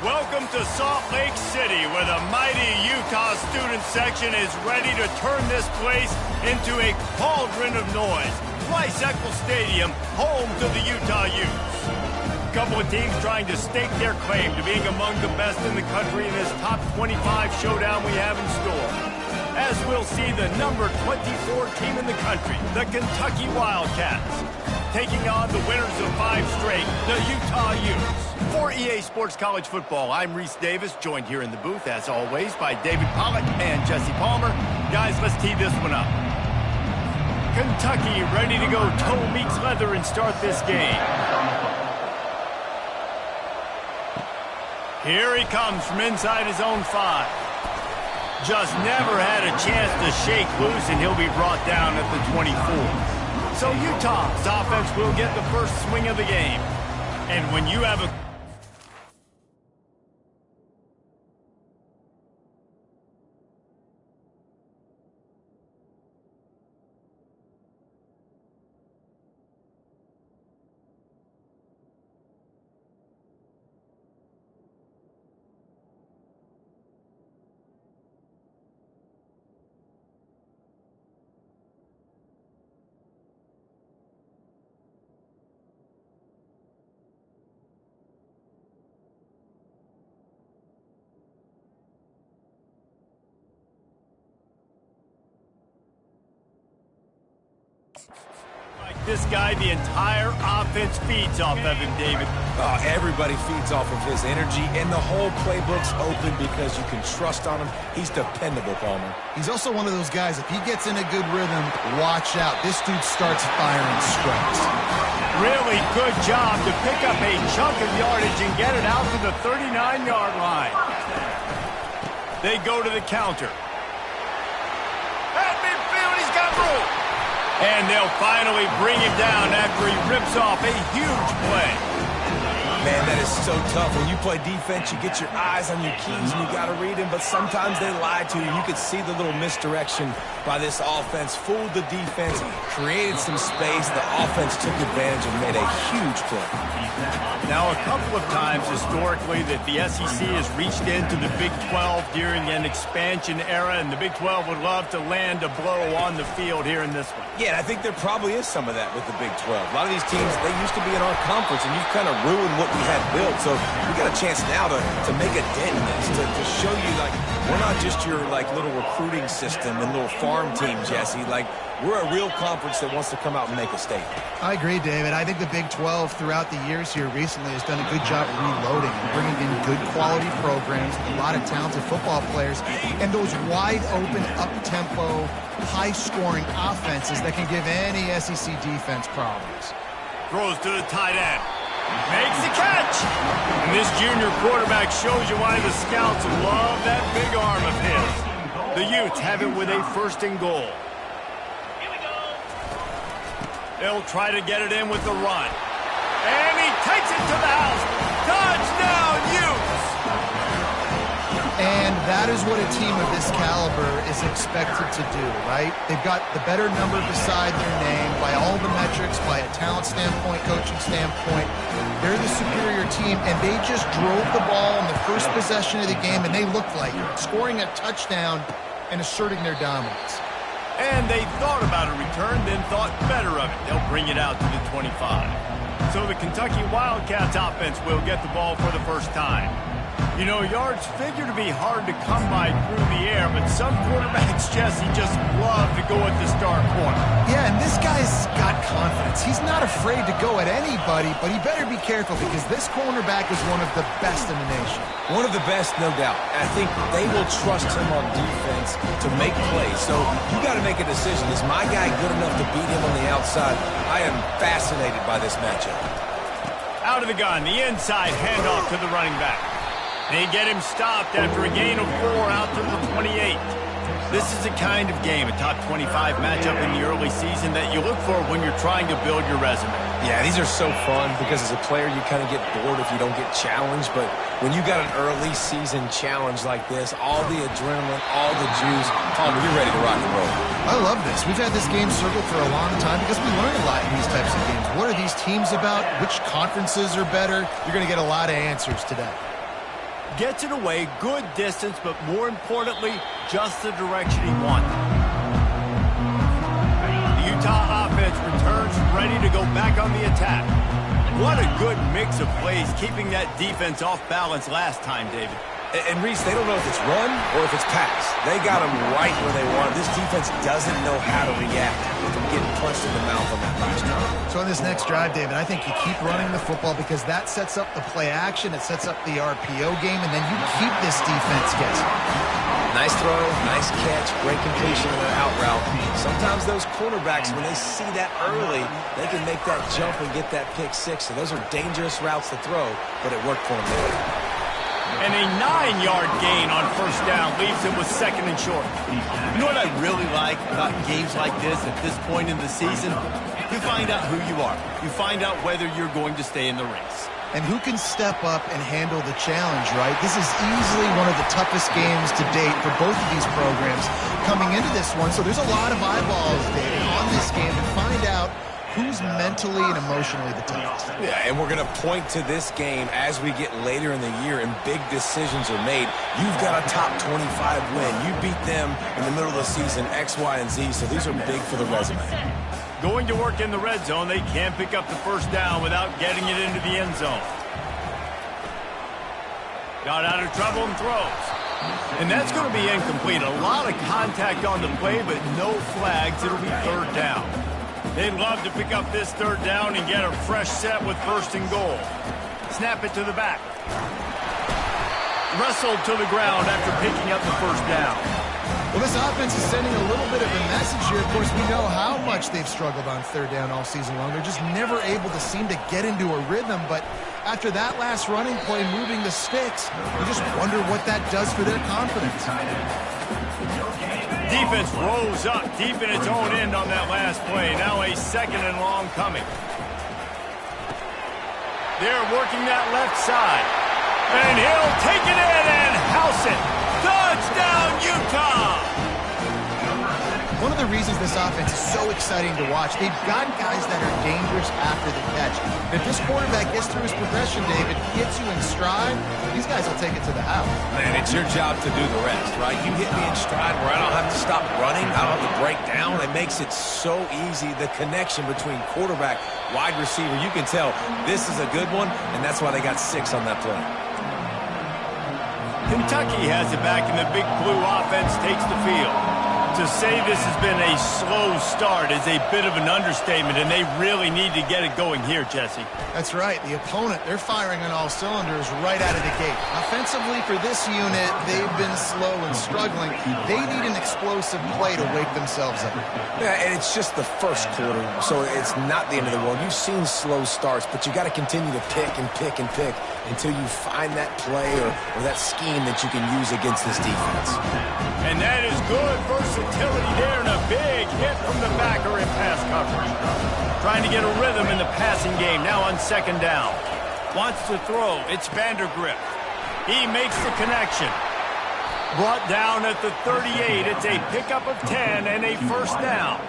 Welcome to Salt Lake City, where the mighty Utah student section is ready to turn this place into a cauldron of noise. Twice Eccles Stadium, home to the Utah Utes. A couple of teams trying to stake their claim to being among the best in the country in this top 25 showdown we have in store. As we'll see the number 24 team in the country, the Kentucky Wildcats, taking on the winners of 5 straight, the Utah Utes. For EA Sports College Football, I'm Reese Davis, joined here in the booth, as always, by David Pollack and Jesse Palmer. Guys, let's tee this one up. Kentucky ready to go toe meets leather and start this game. Here he comes from inside his own 5. Just never had a chance to shake loose, and he'll be brought down at the 24. So Utah's offense will get the first swing of the game. And when you have a this guy, the entire offense feeds off of him, David. Everybody feeds off of his energy, and the whole playbook's open because you can trust on him. He's dependable, Palmer. He's also one of those guys, if he gets in a good rhythm, watch out. This dude starts firing strikes. Really good job to pick up a chunk of yardage and get it out to the 39-yard line. They go to the counter. At midfield, he's got room. And they'll finally bring him down after he rips off a huge play. Man, that is so tough. When you play defense, you get your eyes on your keys and you got to read them, but sometimes they lie to you. You could see the little misdirection by this offense, fooled the defense, created some space. The offense took advantage and made a huge play. Now, a couple of times historically that the SEC has reached into the Big 12 during an expansion era, and the Big 12 would love to land a blow on the field here in this one. Yeah, I think there probably is some of that with the Big 12. A lot of these teams, they used to be in our conference, and you've kind of ruined what we had built. So we got a chance now to make a dent in this, to show you, like, we're not just your, like, little recruiting system and little farm team, Jesse. Like, we're a real conference that wants to come out and make a statement. I agree, David. I think the Big 12 throughout the years here recently has done a good job reloading and bringing in good quality programs, a lot of talented football players, and those wide-open, up-tempo, high-scoring offenses that can give any SEC defense problems. Throws to the tight end. Makes the catch. And this junior quarterback shows you why the scouts love that big arm of his. The Utes have it with a 1st and goal. They'll try to get it in with the run. And he takes it to the house. Touchdown, Utes! And that is what a team of this caliber is expected to do, right? They've got the better number beside their name by all the metrics, by a talent standpoint, coaching standpoint. They're the superior team, and they just drove the ball in the first possession of the game, and they looked like it, scoring a touchdown and asserting their dominance. And they thought about a return, then thought better of it. They'll bring it out to the 25. So the Kentucky Wildcats offense will get the ball for the first time. You know, yards figure to be hard to come by through the air, but some quarterbacks, Jesse, just love to go at the star corner. Yeah, and this guy's got confidence. He's not afraid to go at anybody, but he better be careful because this cornerback is one of the best in the nation. One of the best, no doubt. I think they will trust him on defense to make plays. So you got to make a decision. Is my guy good enough to beat him on the outside? I am fascinated by this matchup. Out of the gun, the inside handoff to the running back. They get him stopped after a gain of 4 out to the 28. This is the kind of game, a top 25 matchup in the early season that you look for when you're trying to build your resume. Yeah, these are so fun because as a player you kind of get bored if you don't get challenged, but when you got an early season challenge like this, all the adrenaline, all the juice, Palmer, you're ready to rock and roll. I love this. We've had this game circled for a long time because we learn a lot in these types of games. What are these teams about? Which conferences are better? You're going to get a lot of answers today. Gets it away, good distance, but more importantly, just the direction he wanted. The Utah offense returns ready to go back on the attack. What a good mix of plays, keeping that defense off balance last time, David. And Reese, they don't know if it's run or if it's pass. They got them right where they want. This defense doesn't know how to react from getting punched in the mouth on that last drive. So in this next drive, David, I think you keep running the football because that sets up the play action, it sets up the RPO game, and then you keep this defense guessing. Nice throw, nice catch, great completion of their out route. Sometimes those quarterbacks, when they see that early, they can make that jump and get that pick six. So those are dangerous routes to throw, but it worked for them there. And a 9-yard gain on first down leaves him with second and short. You know what I really like about games like this at this point in the season? You find out who you are. You find out whether you're going to stay in the race. And who can step up and handle the challenge, right? This is easily one of the toughest games to date for both of these programs coming into this one. So there's a lot of eyeballs, David, on this game to find out who's mentally and emotionally the toughest. Yeah, and we're going to point to this game as we get later in the year and big decisions are made. You've got a top 25 win. You beat them in the middle of the season, X, Y, and Z, so these are big for the resume. Going to work in the red zone, they can't pick up the first down without getting it into the end zone. Got out of trouble and throws. And that's going to be incomplete. A lot of contact on the play, but no flags. It'll be third down. They'd love to pick up this third down and get a fresh set with first and goal. Snap it to the back. Wrestled to the ground after picking up the first down. Well, this offense is sending a little bit of a message here. Of course, we know how much they've struggled on third down all season long. They're just never able to seem to get into a rhythm. But after that last running play, moving the sticks, you just wonder what that does for their confidence. Defense rose up deep in its own end on that last play. Now a second and long coming. They're working that left side. And he'll take it in and house it. Touchdown, Utah! One of the reasons this offense is so exciting to watch, they've got guys that are dangerous after the catch. If this quarterback gets through his progression, David, gets you in stride, these guys will take it to the house. Man, it's your job to do the rest, right? You hit me in stride where I don't have to stop running, I don't have to break down. It makes it so easy, the connection between quarterback, wide receiver. You can tell this is a good one, and that's why they got 6 on that play. Kentucky has it back, and the Big Blue offense takes the field. To say this has been a slow start is a bit of an understatement, and they really need to get it going here, Jesse. That's right. The opponent, they're firing on all cylinders right out of the gate. Offensively for this unit, they've been slow and struggling. They need an explosive play to wake themselves up. Yeah, and it's just the first quarter, so it's not the end of the world. You've seen slow starts, but you got to continue to pick and pick and pick until you find that play or that scheme that you can use against this defense. And that is good versatility there, and a big hit from the backer in pass coverage. Trying to get a rhythm in the passing game now on second down. Wants to throw. It's Vandergrift. He makes the connection. Brought down at the 38. It's a pickup of 10 and a first down.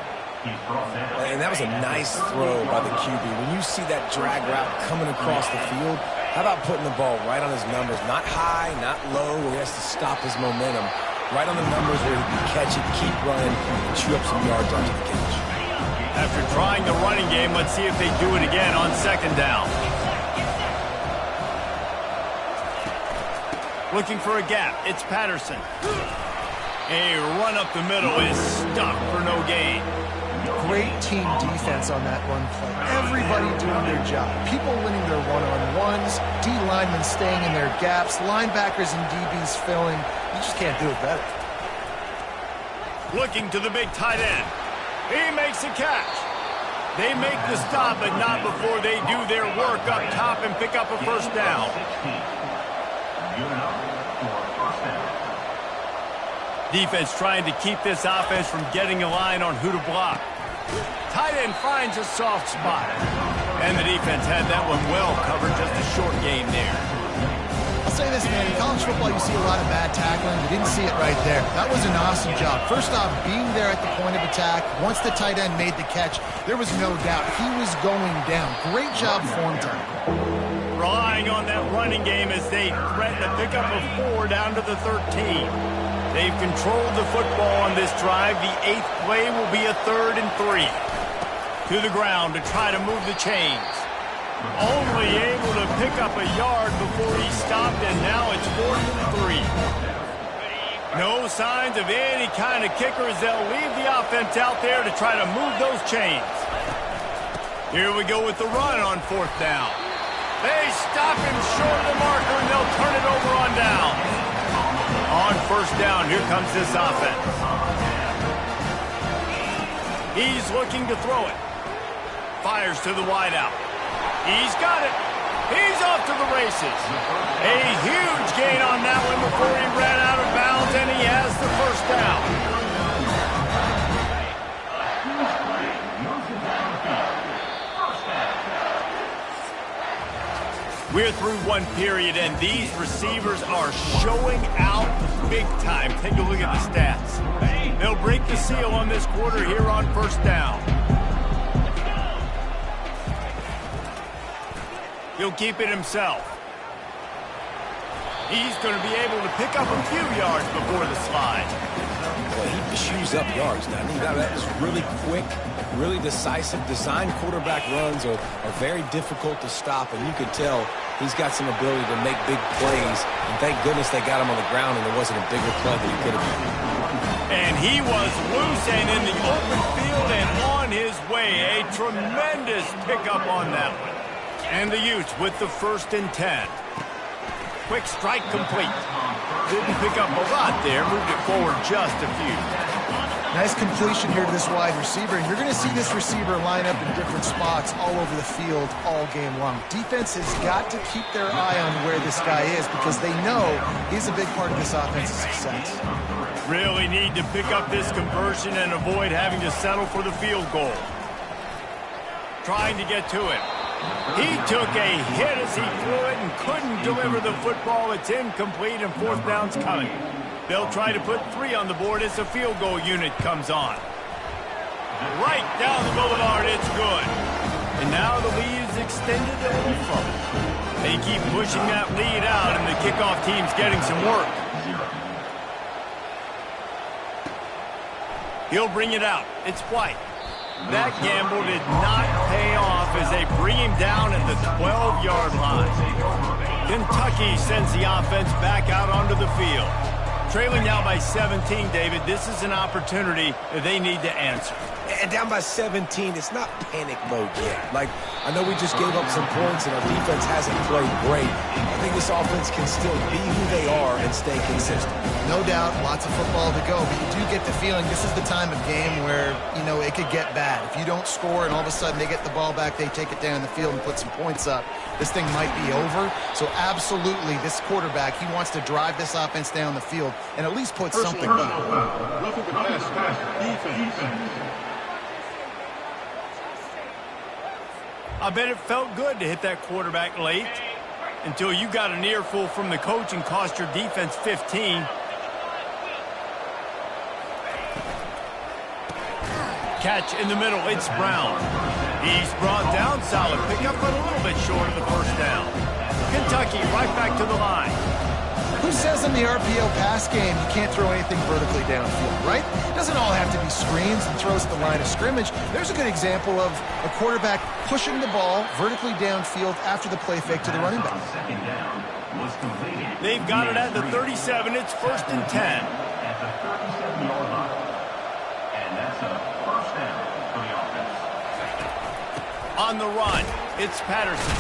And that was a nice throw by the QB. When you see that drag route coming across the field, how about putting the ball right on his numbers? Not high, not low, where he has to stop his momentum. Right on the numbers where he can catch it, keep running, and chew up some yards after the catch. After trying the running game, let's see if they do it again on second down. Looking for a gap. It's Patterson. A run up the middle is stuck for no gain. Great team defense on that run play. Everybody doing their job. People winning their one-on-ones, D linemen staying in their gaps, linebackers and DBs filling. You just can't do it better. Looking to the big tight end. He makes a catch. They make the stop, but not before they do their work up top and pick up a first down. Defense trying to keep this offense from getting a line on who to block. Tight end finds a soft spot. And the defense had that one well covered, just a short gain there. I'll say this, man, in college football you see a lot of bad tackling. You didn't see it right there. That was an awesome job. First off, being there at the point of attack. Once the tight end made the catch, there was no doubt he was going down. Great job form time. relying on that running game as they threaten a pickup of 4 down to the 13. They've controlled the football on this drive. The 8th play will be a 3rd and 3. To the ground to try to move the chains. Only able to pick up a yard before he stopped, and now it's 4th and 3. No signs of any kind of kickers. They'll leave the offense out there to try to move those chains. Here we go with the run on 4th down. They stop him short of the marker, and they'll turn it over on down. On 1st down, here comes this offense. He's looking to throw it. Fires to the wideout. He's got it. He's off to the races. A huge gain on that one before he ran out of bounds, and he has the 1st down. We're through one period, and these receivers are showing out big time. Take a look at the stats. They'll break the seal on this quarter here on 1st down. He'll keep it himself. He's going to be able to pick up a few yards before the slide. Well, he chews up yards now. That was really quick, really decisive. Design quarterback runs are very difficult to stop, and you can tell he's got some ability to make big plays. And thank goodness they got him on the ground and there wasn't a bigger play that he could have made. And he was loose and in the open field and on his way. A tremendous pickup on that one. And the Utes with the 1st and 10. Quick strike complete. Didn't pick up a lot there. Moved it forward just a few. Nice completion here to this wide receiver. And you're going to see this receiver line up in different spots all over the field all game long. Defense has got to keep their eye on where this guy is because they know he's a big part of this offense's success. Really need to pick up this conversion and avoid having to settle for the field goal. Trying to get to it. He took a hit as he threw it and couldn't deliver the football. It's incomplete and 4th down's coming. They'll try to put 3 on the board as the field goal unit comes on. Right down the boulevard, it's good. And now the lead is extended a little further. They keep pushing that lead out, and the kickoff team's getting some work. He'll bring it out. It's White. That gamble did not pay off as they bring him down at the 12-yard line. Kentucky sends the offense back out onto the field. Trailing now by 17, David. This is an opportunity that they need to answer. And down by 17, it's not panic mode yet. Like, I know we just gave up some points and our defense hasn't played great. I think this offense can still be who they are and stay consistent. No doubt, lots of football to go, but you do get the feeling this is the time of game where, you know, it could get bad. If you don't score and all of a sudden they get the ball back, they take it down the field and put some points up, this thing might be over. So absolutely, this quarterback, he wants to drive this offense down the field and at least put something down. Look at the best defense. I bet it felt good to hit that quarterback late until you got an earful from the coach and cost your defense 15. Catch in the middle, it's Brown. He's brought down, solid pickup, but a little bit short of the 1st down. Kentucky right back to the line. Who says in the RPO pass game you can't throw anything vertically downfield, right? It doesn't all have to be screens and throws at the line of scrimmage. There's a good example of a quarterback pushing the ball vertically downfield after the play fake to the running back. They've got it at the 37. It's 1st and 10. At the 37-yard line. And that's a 1st down for the offense. On the run, it's Patterson.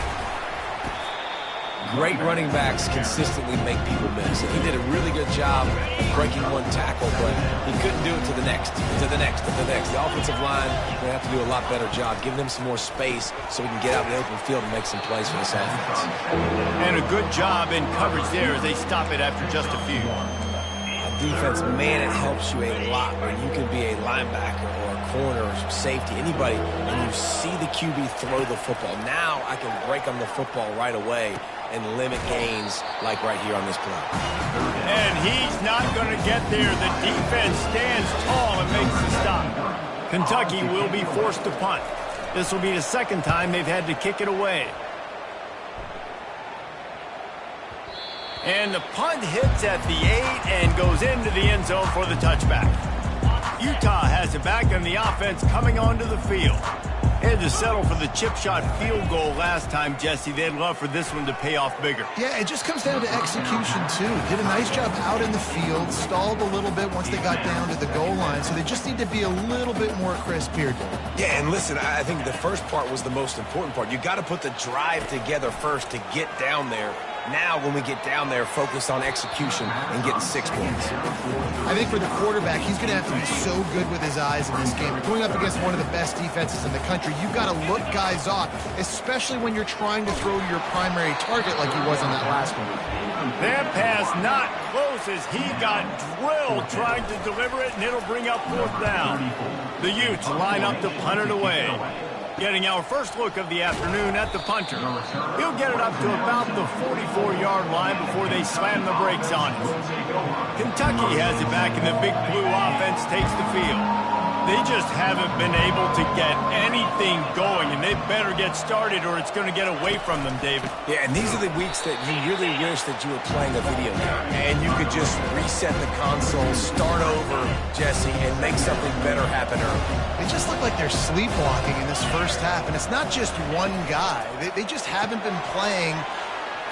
Great running backs consistently make people miss. And he did a really good job of breaking one tackle, but he couldn't do it to the next, to the next, to the next. The offensive line will have to do a lot better job, giving them some more space so we can get out in the open field and make some plays for this offense. And a good job in coverage there as they stop it after just a few. Defense, man, it helps you a lot when you can be a linebacker or a corner or safety, anybody, and you see the QB throw the football. Now I can break on the football right away and limit gains like right here on this play. And he's not going to get there. The defense stands tall and makes the stop. Kentucky will be forced to punt. This will be the 2nd time they've had to kick it away. And the punt hits at the 8 and goes into the end zone for the touchback. Utah has it back, and the offense coming onto the field. They had to settle for the chip shot field goal last time, Jesse. They'd love for this one to pay off bigger. Yeah, it just comes down to execution, too. Did a nice job out in the field, stalled a little bit once they got down to the goal line, so they just need to be a little bit more crisp here, Dave. Yeah, and listen, I think the first part was the most important part. You got to put the drive together first to get down there. Now, when we get down there, focus on execution and getting 6 points. I think for the quarterback, he's going to have to be so good with his eyes in this game. Going up against one of the best defenses in the country, you've got to look guys off, especially when you're trying to throw your primary target like he was on that last one. That pass not close as he got drilled trying to deliver it, and it'll bring up 4th down. The Utes line up to punt it away. Getting our first look of the afternoon at the punter. He'll get it up to about the 44-yard line before they slam the brakes on it. Kentucky has it back, and the Big Blue offense takes the field. They just haven't been able to get anything going, and they better get started or it's going to get away from them, David. Yeah, and these are the weeks that you really wish that you were playing a video game and you could just reset the console, start over, Jesse, and make something better happen early. They just look like they're sleepwalking in this first half, and it's not just one guy. They just haven't been playing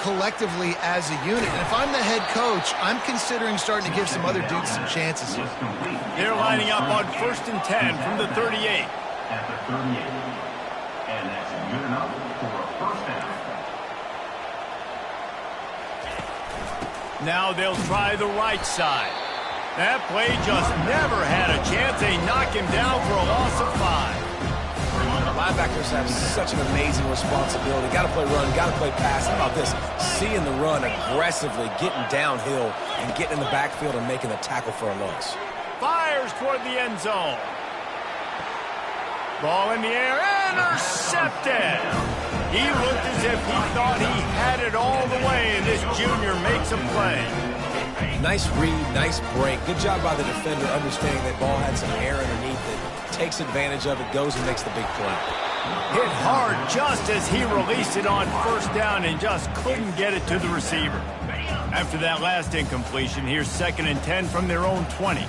collectively as a unit. And if I'm the head coach, I'm considering starting to give some other dudes some chances here. They're lining up on 1st and 10 from the 38. At the 38. And that's good enough for a first down. Now they'll try the right side. That play just never had a chance. They knock him down for a loss of 5. Linebackers have such an amazing responsibility. Got to play run, got to play pass. How about this? Seeing the run aggressively, getting downhill, and getting in the backfield and making the tackle for a loss. Fires toward the end zone. Ball in the air, intercepted. He looked as if he thought he had it all the way, and this junior makes a play. Nice read, nice break. Good job by the defender understanding that ball had some air underneath it. Takes advantage of it, goes and makes the big play. Hit hard just as he released it on 1st down and just couldn't get it to the receiver. After that last incompletion, here's 2nd and 10 from their own 20.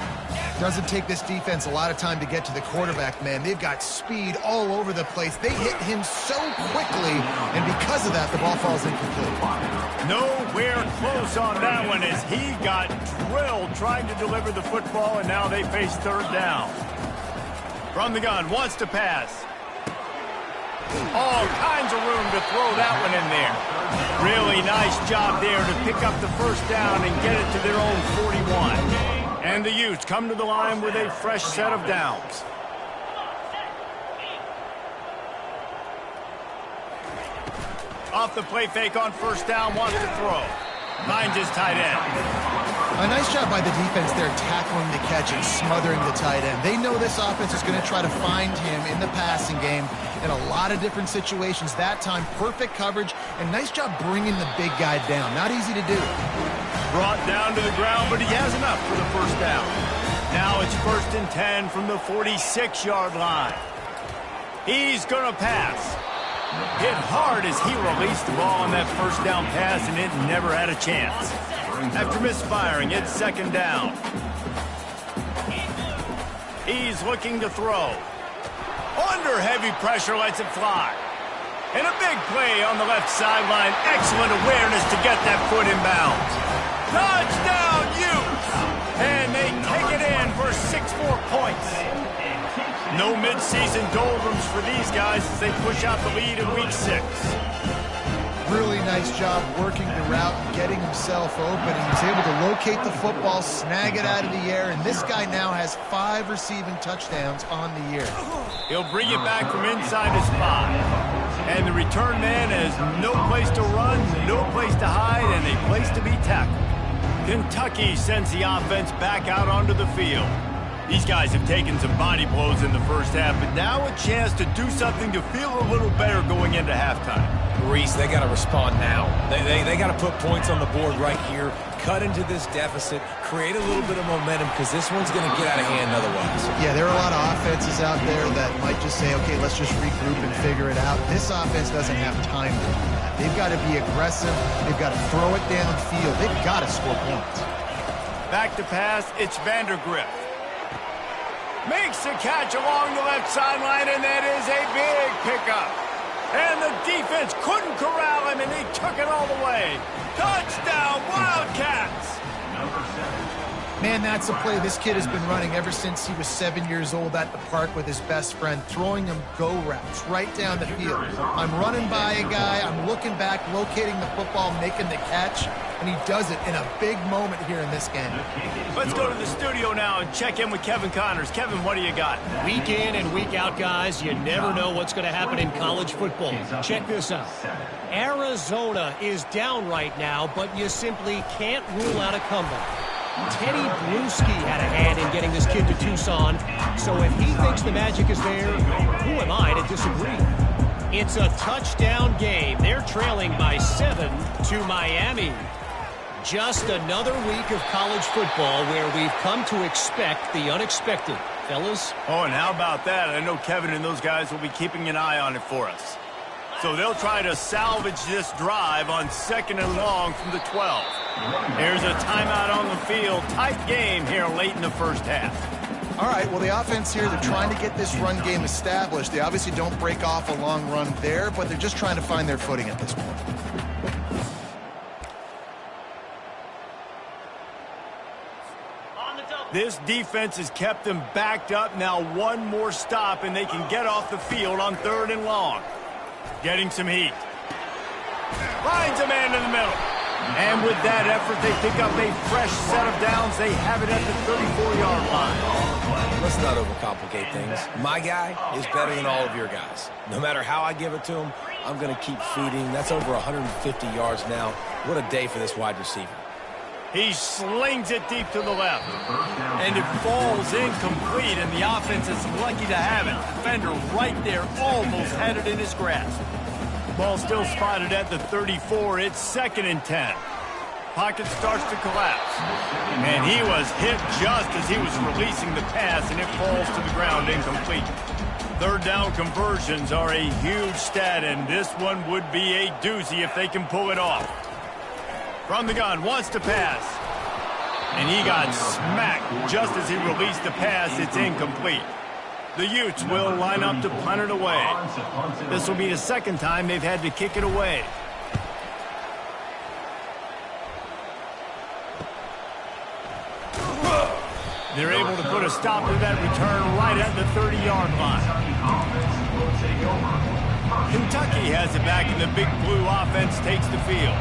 Doesn't take this defense a lot of time to get to the quarterback, man. They've got speed all over the place. They hit him so quickly, and because of that, the ball falls incomplete. Nowhere close on that one as he got drilled trying to deliver the football, and now they face 3rd down. From the gun, wants to pass. All kinds of room to throw that one in there. Really nice job there to pick up the 1st down and get it to their own 41. And the Utes come to the line with a fresh set of downs. Off the play fake on 1st down, wants to throw. Finds his tight end. A nice job by the defense there tackling the catch and smothering the tight end. They know this offense is going to try to find him in the passing game in a lot of different situations. That time, perfect coverage, and nice job bringing the big guy down. Not easy to do. Brought down to the ground, but he has enough for the 1st down. Now it's 1st and 10 from the 46-yard line. He's going to pass. Hit hard as he released the ball on that 1st down pass, and it never had a chance. After misfiring, it's 2nd down. He's looking to throw. Under heavy pressure, lets it fly. And a big play on the left sideline. Excellent awareness to get that foot in bounds. Touchdown, Utes! And they take it in for 6 more points. No midseason doldrums for these guys as they push out the lead in Week 6. Really nice job working the route and getting himself open. He was able to locate the football, snag it out of the air, and this guy now has 5 receiving touchdowns on the year. He'll bring it back from inside his 5. And the return man has no place to run, no place to hide, and a place to be tackled. Kentucky sends the offense back out onto the field. These guys have taken some body blows in the first half, but now a chance to do something to feel a little better going into halftime. Reese, they got to respond now. They got to put points on the board right here, cut into this deficit, create a little bit of momentum, because this one's going to get out of hand otherwise. Yeah, there are a lot of offenses out there that might just say, okay, let's just regroup and figure it out. This offense doesn't have time to do that. They've got to be aggressive. They've got to throw it downfield. They've got to score points. Back to pass, it's Vandergrift. Makes the catch along the left sideline, and that is a big pickup. And the defense couldn't corral him, and he took it all the way. Touchdown, Wildcats! Number 7. Man, that's a play this kid has been running ever since he was 7 years old at the park with his best friend, throwing him go routes right down the field. I'm running by a guy, I'm looking back, locating the football, making the catch, and he does it in a big moment here in this game. Let's go to the studio now and check in with Kevin Connors. Kevin, what do you got? Week in and week out, guys, you never know what's going to happen in college football. Check this out. Arizona is down right now, but you simply can't rule out a comeback. Teddy Bruschi had a hand in getting this kid to Tucson, so if he thinks the magic is there, who am I to disagree? It's a touchdown game. They're trailing by 7 to Miami. Just another week of college football where we've come to expect the unexpected. Fellas? Oh, and how about that? I know Kevin and those guys will be keeping an eye on it for us. So they'll try to salvage this drive on 2nd and long from the 12. There's a timeout on the field. Tight game here late in the first half. All right, well, the offense here, they're trying to get this run game established. They obviously don't break off a long run there, but they're just trying to find their footing at this point. This defense has kept them backed up. Now one more stop, and they can get off the field on 3rd and long. Getting some heat. Finds a man in the middle. And with that effort, they pick up a fresh set of downs. They have it at the 34-yard line. Let's not overcomplicate things. My guy is better than all of your guys. No matter how I give it to him, I'm going to keep feeding. That's over 150 yards now. What a day for this wide receiver. He slings it deep to the left. And it falls incomplete, and the offense is lucky to have it. Defender right there almost had it in his grasp. Ball still spotted at the 34. It's 2nd and 10. Pocket starts to collapse. And he was hit just as he was releasing the pass, and it falls to the ground incomplete. 3rd down conversions are a huge stat, and this one would be a doozy if they can pull it off. From the gun, wants to pass. And he got smacked just as he released the pass. It's incomplete. The Utes will line up to punt it away. This will be the 2nd time they've had to kick it away. They're able to put a stop to that return right at the 30-yard line. Kentucky has it back, and the Big Blue offense takes the field.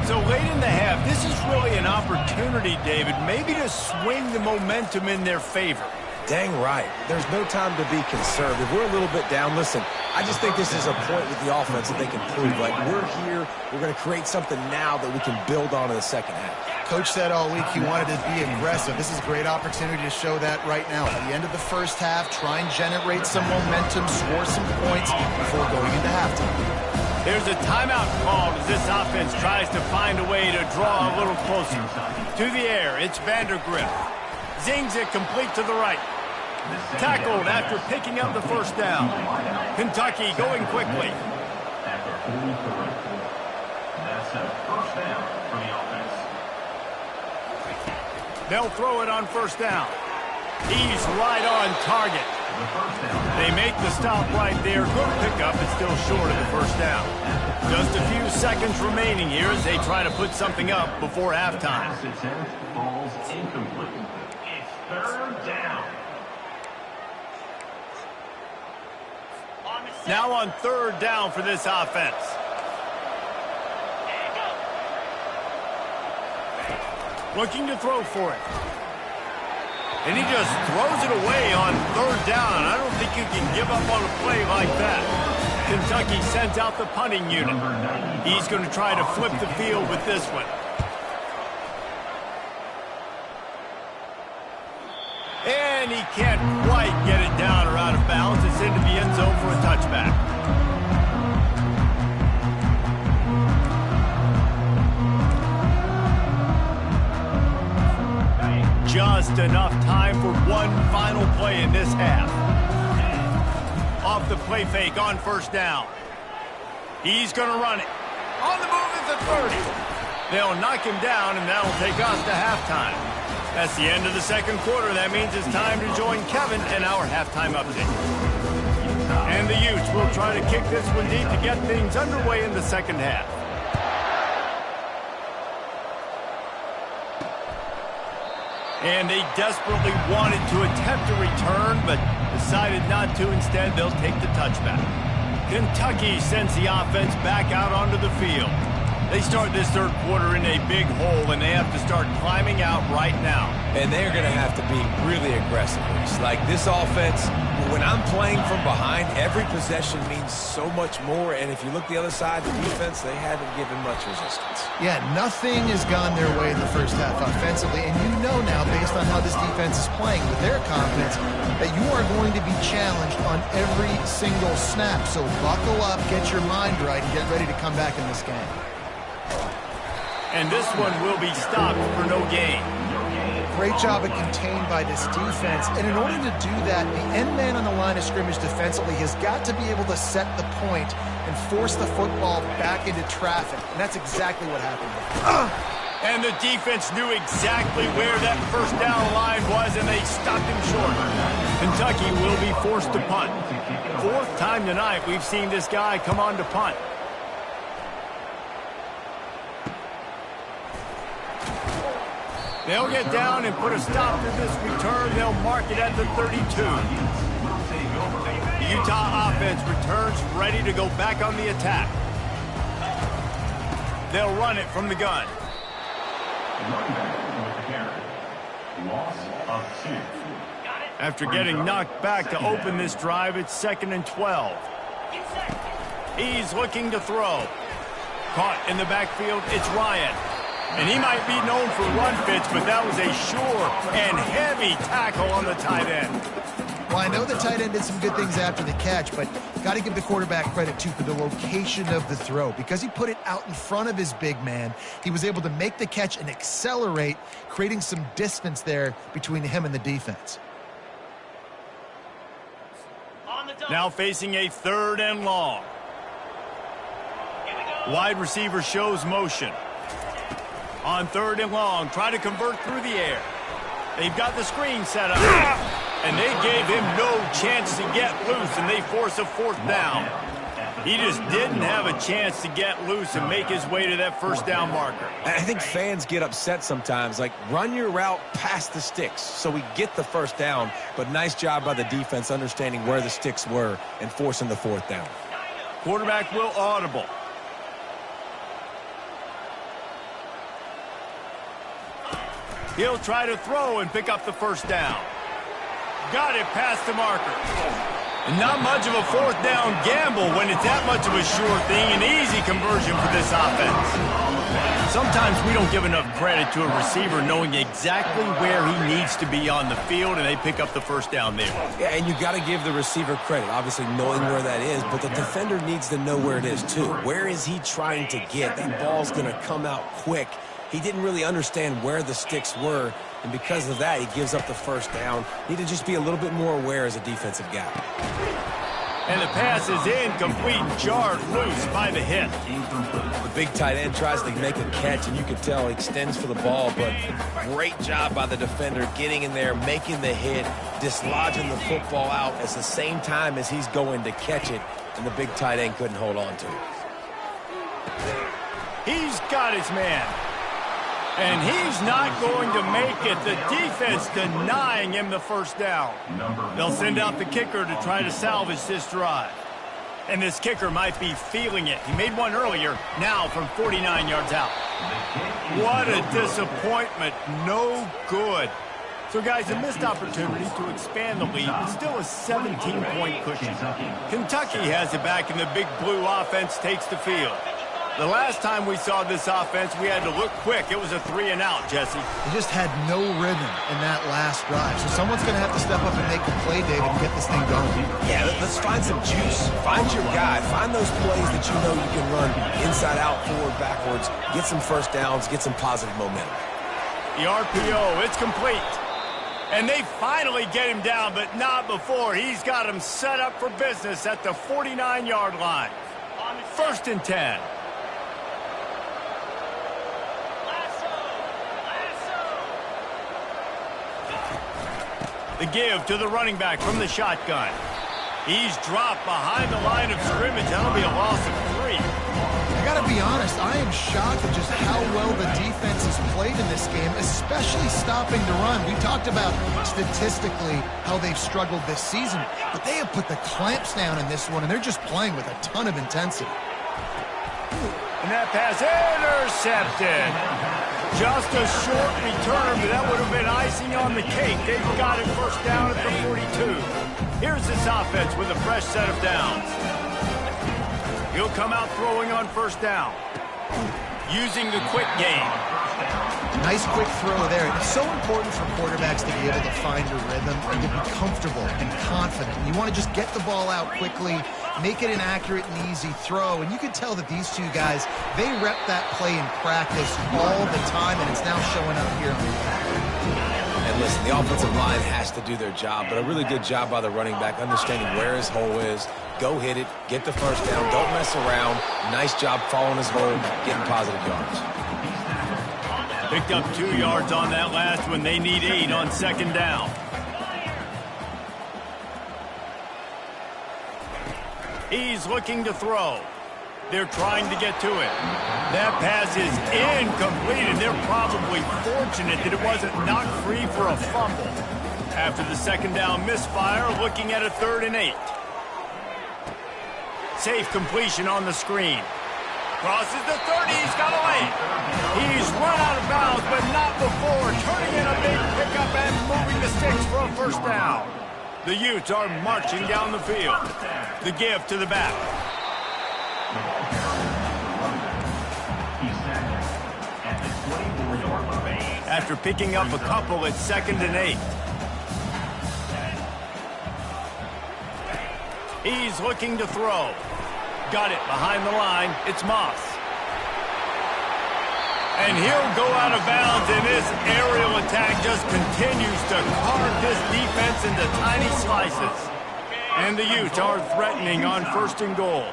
So late in the half, this is really an opportunity, David, maybe to swing the momentum in their favor. Dang right. There's no time to be conservative. We're a little bit down. Listen, I just think this is a point with the offense that they can prove. Like, we're here, we're going to create something now that we can build on in the 2nd half. Coach said all week he wanted to be aggressive. This is a great opportunity to show that right now. At the end of the first half, try and generate some momentum, score some points before going into halftime. There's a timeout called as this offense tries to find a way to draw a little closer. To the air, it's Vandergrift. Zings it complete to the right. Tackled after picking up the 1st down. Kentucky going quickly. After 43. That's a 1st down for the offense. They'll throw it on 1st down. He's right on target. They make the stop right there. Good pickup, but still short of the 1st down. Just a few seconds remaining here as they try to put something up before halftime. Falls incomplete. It's 3rd down. Now on 3rd down for this offense. Looking to throw for it. And he just throws it away on 3rd down. I don't think you can give up on a play like that. Kentucky sends out the punting unit. He's going to try to flip the field with this one. And and he can't quite get it down or out of bounds. It's into the end zone for a touchback. Just enough time for one final play in this half. Off the play fake on first down. He's going to run it. On the move at the 30. They'll knock him down, and that'll take us to halftime. That's the end of the second quarter. That means it's time to join Kevin and our halftime update. And the Utes will try to kick this one deep to get things underway in the second half. And they desperately wanted to attempt a return, but decided not to. Instead, they'll take the touchback. Kentucky sends the offense back out onto the field. They start this third quarter in a big hole, and they have to start climbing out right now. And they're going to have to be really aggressive. It's like this offense, when I'm playing from behind, every possession means so much more. And if you look the other side, the defense, they haven't given much resistance. Yeah, nothing has gone their way in the first half offensively. And you know now, based on how this defense is playing with their confidence, that you are going to be challenged on every single snap. So buckle up, get your mind right, and get ready to come back in this game. And this one will be stopped for no gain. Great job of contained by this defense. And in order to do that, the end man on the line of scrimmage defensively has got to be able to set the point and force the football back into traffic. And that's exactly what happened here. And the defense knew exactly where that first down line was, and they stopped him short. Kentucky will be forced to punt. Fourth time tonight we've seen this guy come on to punt. They'll get down and put a stop to this return. They'll mark it at the 32. The Utah offense returns ready to go back on the attack. They'll run it from the gun. After getting knocked back to open this drive, it's 2nd and 12. He's looking to throw. Caught in the backfield, it's Ryan. And he might be known for run fits, but that was a sure and heavy tackle on the tight end. Well, I know the tight end did some good things after the catch, but got to give the quarterback credit, too, for the location of the throw. Because he put it out in front of his big man, he was able to make the catch and accelerate, creating some distance there between him and the defense. Now facing a 3rd and long. Wide receiver shows motion. On 3rd and long, try to convert through the air. They've got the screen set up. And they gave him no chance to get loose, and they force a 4th down. He just didn't have a chance to get loose and make his way to that first down marker. I think fans get upset sometimes, like run your route past the sticks so we get the first down, but nice job by the defense understanding where the sticks were and forcing the 4th down. Quarterback will audible. He'll try to throw and pick up the first down. Got it past the marker. And not much of a 4th down gamble when it's that much of a sure thing. An easy conversion for this offense. Sometimes we don't give enough credit to a receiver knowing exactly where he needs to be on the field, and they pick up the first down there. Yeah, and you got to give the receiver credit, obviously knowing where that is, but the defender needs to know where it is too. Where is he trying to get? That ball's going to come out quick. He didn't really understand where the sticks were, and because of that, he gives up the first down. Need to just be a little bit more aware as a defensive guy. And the pass is incomplete, jarred loose by the hit. The big tight end tries to make a catch, and you can tell he extends for the ball, but great job by the defender getting in there, making the hit, dislodging the football out at the same time as he's going to catch it, and the big tight end couldn't hold on to it. He's got his man. And he's not going to make it. The defense denying him the first down. They'll send out the kicker to try to salvage this drive. And this kicker might be feeling it. He made one earlier, now from 49 yards out. What a disappointment. No good. So, guys, a missed opportunity to expand the lead, but still a 17-point cushion. Kentucky has it back, and the big blue offense takes the field. The last time we saw this offense, we had to look quick. It was a 3-and-out, Jesse. They just had no rhythm in that last drive. So someone's going to have to step up and make a play, David, and get this thing going. Yeah, let's find some juice. Find your guy. Find those plays that you know you can run inside out, forward, backwards. Get some first downs. Get some positive momentum. The RPO, it's complete. And they finally get him down, but not before. He's got him set up for business at the 49-yard line. 1st and 10. The give to the running back from the shotgun. He's dropped behind the line of scrimmage. That'll be a loss of 3. I got to be honest, I am shocked at just how well the defense has played in this game, especially stopping the run. We talked about statistically how they've struggled this season, but they have put the clamps down in this one, and they're just playing with a ton of intensity. And that pass intercepted. Just a short return, but that would have been icing on the cake. They've got it 1st down at the 42. Here's this offense with a fresh set of downs. He'll come out throwing on 1st down. Using the quick game. Nice quick throw there. It's so important for quarterbacks to be able to find a rhythm and to be comfortable and confident. You want to just get the ball out quickly, make it an accurate and easy throw. And you can tell that these two guys, they rep that play in practice all the time, and it's now showing up here. And listen, the offensive line has to do their job, but a really good job by the running back, understanding where his hole is. Go hit it, get the 1st down, don't mess around. Nice job following his hole, getting positive yards. Picked up 2 yards on that last one. They need 8 on 2nd down. He's looking to throw. They're trying to get to it. That pass is incomplete, and they're probably fortunate that it wasn't knocked free for a fumble. After the 2nd down misfire, looking at a 3rd and 8. Safe completion on the screen. Crosses the 30, he's got a lane. He's run out of bounds, but not before. Turning in a big pickup and moving the sticks for a 1st down. The Utes are marching down the field. The give to the back. After picking up a couple, it's 2nd and 8. He's looking to throw. Got it behind the line. It's Moss. And he'll go out of bounds, and this aerial attack just continues to carve this defense into tiny slices. And the Utes are threatening on 1st and goal.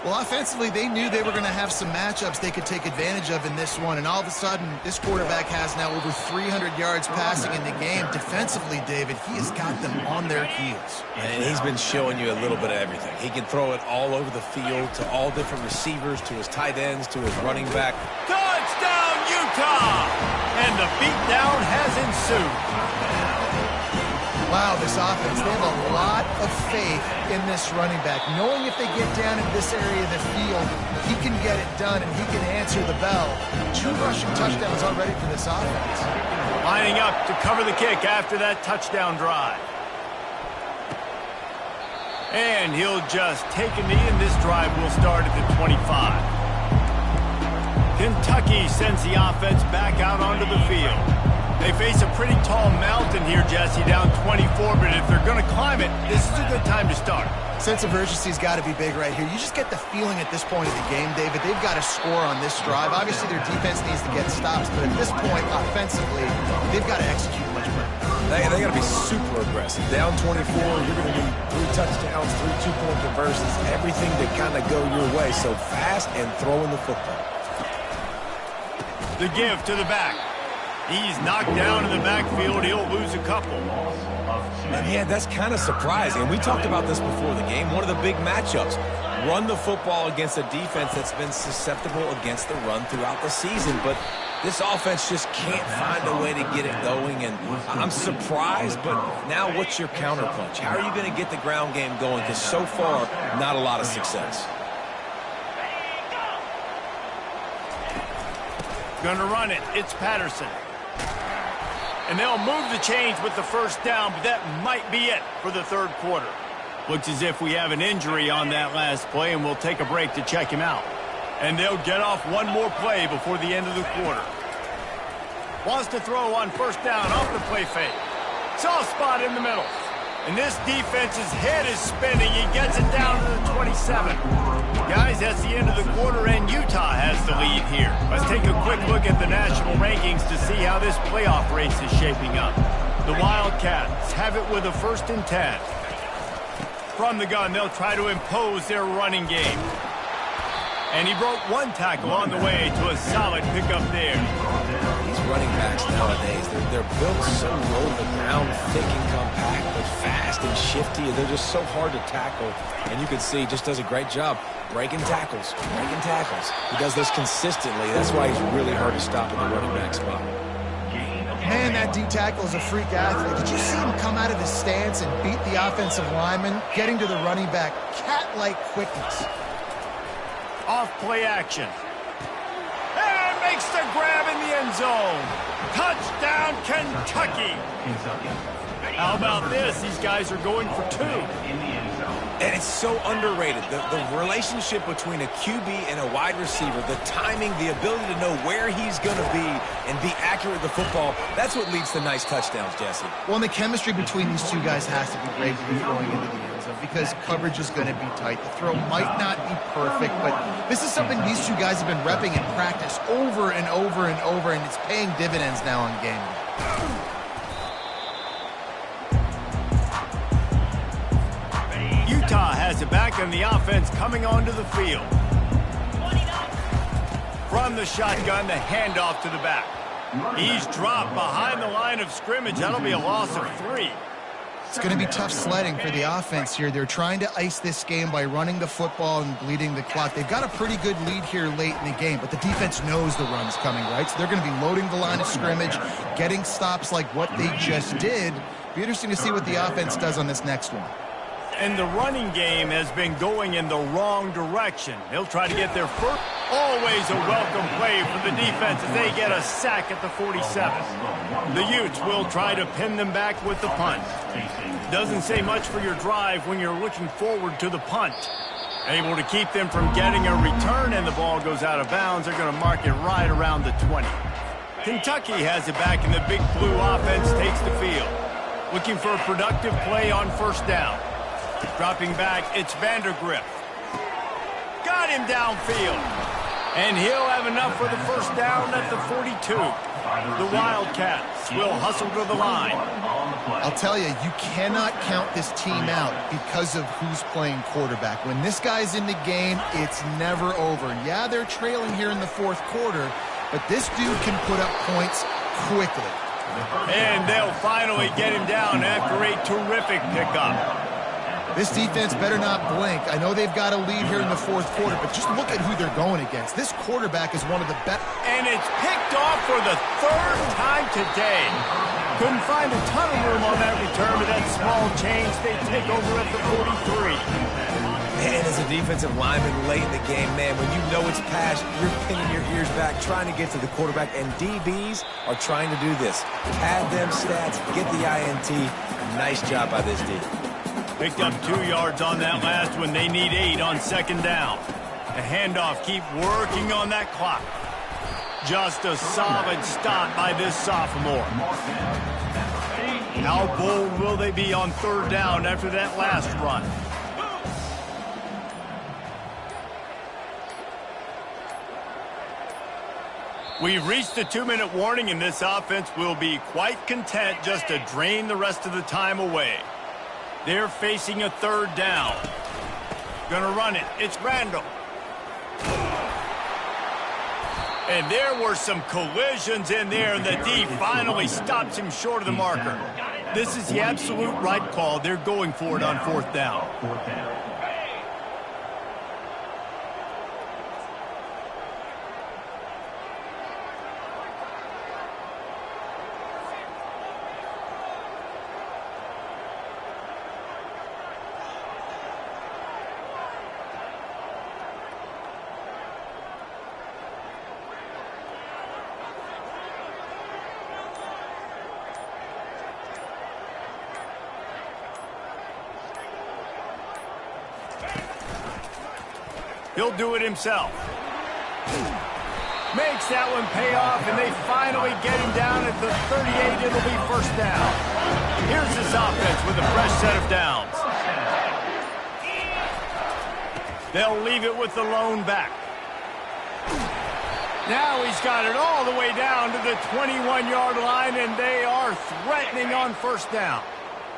Well, offensively, they knew they were going to have some matchups they could take advantage of in this one, and all of a sudden, this quarterback has now over 300 yards passing in the game. Defensively, David, he has got them on their heels. And he's been showing you a little bit of everything. He can throw it all over the field to all different receivers, to his tight ends, to his running back. Touchdown, Utah! And the beatdown has ensued. Wow, this offense, they have a lot of faith in this running back. Knowing if they get down in this area of the field, he can get it done and he can answer the bell. 2 rushing touchdowns already for this offense. Lining up to cover the kick after that touchdown drive. And he'll just take a knee, and this drive will start at the 25. Kentucky sends the offense back out onto the field. They face a pretty tall mountain here, Jesse, down 24, but if they're going to climb it, this is a good time to start. Sense of urgency's got to be big right here. You just get the feeling at this point of the game, David, they've got to score on this drive. Obviously, their defense needs to get stops, but at this point, offensively, they've got to execute much better. They got to be super aggressive. Down 24, you're going to need 3 touchdowns, 3 2-point conversions, everything to kind of go your way. So fast and throwing the football. The give to the back. He's knocked down in the backfield. He'll lose a couple. And yeah, that's kind of surprising. We talked about this before the game. One of the big matchups. Run the football against a defense that's been susceptible against the run throughout the season. But this offense just can't find a way to get it going. And I'm surprised, but now what's your counterpunch? How are you going to get the ground game going? Because so far, not a lot of success. Gonna run it. It's Patterson. And they'll move the chains with the 1st down, but that might be it for the 3rd quarter. Looks as if we have an injury on that last play, and we'll take a break to check him out. And they'll get off one more play before the end of the quarter. Wants to throw on first down off the play fake. Soft spot in the middle. And this defense's head is spinning. He gets it down to the 27. Guys, that's the end of the quarter, and Utah has the lead here. Let's take a quick look at the national rankings to see how this playoff race is shaping up. The Wildcats have it with a 1st and 10. From the gun, they'll try to impose their running game. And he broke one tackle on the way to a solid pickup there. These running backs nowadays, they're built so low to the ground, thick and compact, but fast and shifty. They're just so hard to tackle. And you can see he just does a great job breaking tackles, breaking tackles. He does this consistently. That's why he's really hard to stop in the running back spot. Man, that D-tackle is a freak athlete. Did you see him come out of his stance and beat the offensive lineman, getting to the running back? Cat-like quickness. Off play action. And makes the grab in the end zone. Touchdown, Kentucky. How about this? These guys are going for 2. And it's so underrated. The relationship between a QB and a wide receiver, the timing, the ability to know where he's going to be and be accurate with the football, that's what leads to nice touchdowns, Jesse. Well, and the chemistry between these two guys has to be great when you're throwing into the end zone because coverage is going to be tight. The throw might not be perfect, but this is something these two guys have been repping in practice over and over and over, and it's paying dividends now in game. Utah has it back on the offense coming onto the field. From the shotgun, the handoff to the back. He's dropped behind the line of scrimmage. That'll be a loss of 3. It's going to be tough sledding for the offense here. They're trying to ice this game by running the football and bleeding the clock. They've got a pretty good lead here late in the game, but the defense knows the run's coming, right? So they're going to be loading the line of scrimmage, getting stops like what they just did. Be interesting to see what the offense does on this next one. And the running game has been going in the wrong direction. They'll try to get their first. Always a welcome play for the defense as they get a sack at the 47. The Utes will try to pin them back with the punt. Doesn't say much for your drive when you're looking forward to the punt. Able to keep them from getting a return, and the ball goes out of bounds. They're going to mark it right around the 20. Kentucky has it back, and the Big Blue offense takes the field. Looking for a productive play on first down. Dropping back, it's Vandergrift. Got him downfield. And he'll have enough for the first down at the 42. The Wildcats will hustle to the line. I'll tell you, you cannot count this team out because of who's playing quarterback. When this guy's in the game, it's never over. Yeah, they're trailing here in the 4th quarter, but this dude can put up points quickly. And they'll finally get him down after a terrific pickup. This defense better not blink. I know they've got a lead here in the 4th quarter, but just look at who they're going against. This quarterback is one of the best. And it's picked off for the 3rd time today. Couldn't find a ton of room on that return, but that small change, they take over at the 43. Man, as a defensive lineman late in the game, man, when you know it's past, you're pinning your ears back, trying to get to the quarterback, and DBs are trying to do this. Pad them stats, get the INT. Nice job by this D. Picked up 2 yards on that last one. They need 8 on 2nd down. The handoff, keep working on that clock. Just a solid stop by this sophomore. How bold will they be on 3rd down after that last run? We've reached the 2-minute warning, and this offense will be quite content just to drain the rest of the time away. They're facing a 3rd down. Gonna run it. It's Randall. And there were some collisions in there, and the D finally stops him short of the marker. This is the absolute right call. They're going for it on 4th down. He'll do it himself. Makes that one pay off, and they finally get him down at the 38. It'll be first down. Here's this offense with a fresh set of downs. They'll leave it with the lone back. Now he's got it all the way down to the 21-yard line, and they are threatening on first down.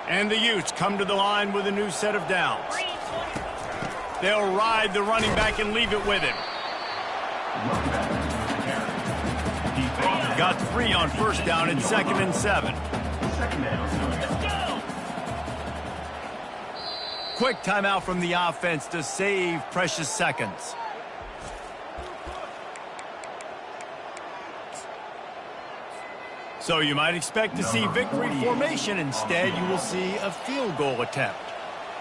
And the Utes come to the line with a new set of downs. They'll ride the running back and leave it with him. Got 3 on first down and 2nd and 7. Quick timeout from the offense to save precious seconds. So you might expect to see victory formation. Instead, you will see a field goal attempt.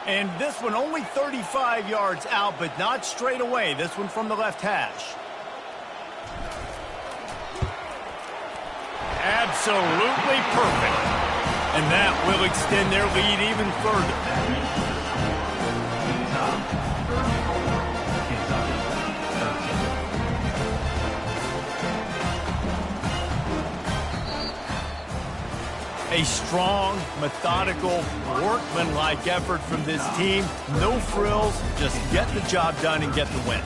And this one only 35 yards out, but not straight away. This one from the left hash. Absolutely perfect. And that will extend their lead even further. A strong, methodical, workmanlike effort from this team. No frills, just get the job done and get the win.